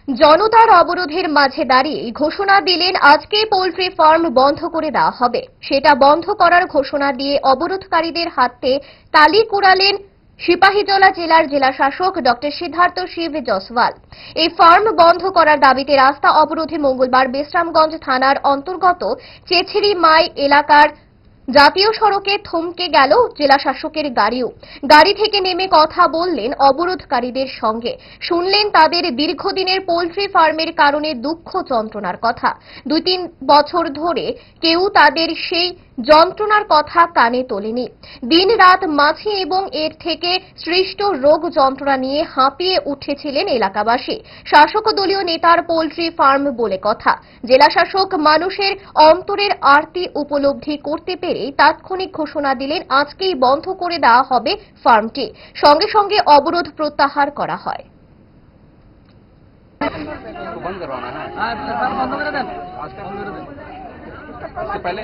জনতার অবরোধের মাঝে দাঁড়িয়ে ঘোষণা দিলেন আজকে পোল্ট্রি ফার্ম বন্ধ করে দেওয়া হবে। সেটা বন্ধ করার ঘোষণা দিয়ে অবরোধকারীদের হাতে তালি কুড়ালেন সিপাহীজলা জেলার জেলাশাসক ডক্টর সিদ্ধার্থ শিব জসওয়াল। এই ফার্ম বন্ধ করার দাবিতে রাস্তা অবরোধে মঙ্গলবার বিশ্রামগঞ্জ থানার অন্তর্গত চেছড়ি মাই এলাকার জাতীয় সড়কে থমকে গেল জেলাশাসকের গাড়িও। গাড়ি থেকে নেমে কথা বললেন অবরোধকারীদের সঙ্গে, শুনলেন তাদের দীর্ঘদিনের পোল্ট্রি ফার্মের কারণে দুঃখ যন্ত্রণার কথা। 2-3 বছর ধরে কেউ তাদের সেই যন্ত্রণার কথা কানে তোলেনি। দিন রাত মাছি এবং এর থেকে সৃষ্ট রোগ যন্ত্রণা নিয়ে হাঁপিয়ে উঠেছিলেন এলাকাবাসী। শাসক দলীয় নেতার পোল্ট্রি ফার্ম বলে কথা। জেলাশাসক মানুষের অন্তরের আরতি উপলব্ধি করতে পেরে তাৎক্ষণিক ঘোষণা দিলেন আজকেই বন্ধ করে দেওয়া হবে ফার্মটি। সঙ্গে সঙ্গে অবরোধ প্রত্যাহার করা হয়। बंद करवाना है। इससे पहले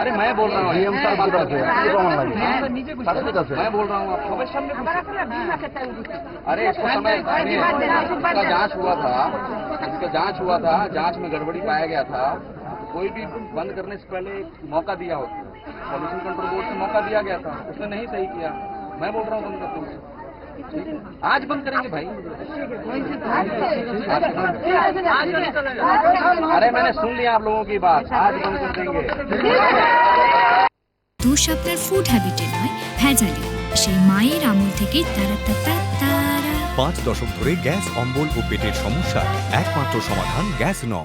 अरे मैं बोल रहा हूँ मैं बोल रहा हूँ आपको। अरे इसको समय इसका जांच हुआ था, जांच में गड़बड़ी पाया गया था। कोई भी बंद करने से पहले मौका दिया हो, पॉल्यूशन कंट्रोल बोर्ड से मौका दिया गया था, उसने नहीं सही किया। मैं बोल रहा हूँ बंद करते हैं, आज बंद करेंगे भाई। अरे मैंने सुन लिया आप लोगों की बात, आज बंद कर देंगे। দোষ আপনার ফুড হ্যাবিটে নয়, ভেজালে। সেই মায়ের আমল থেকে তারা 5 দশক ধরে গ্যাস, অম্বল ও পেটের সমস্যা একমাত্র সমাধান গ্যাস নয়।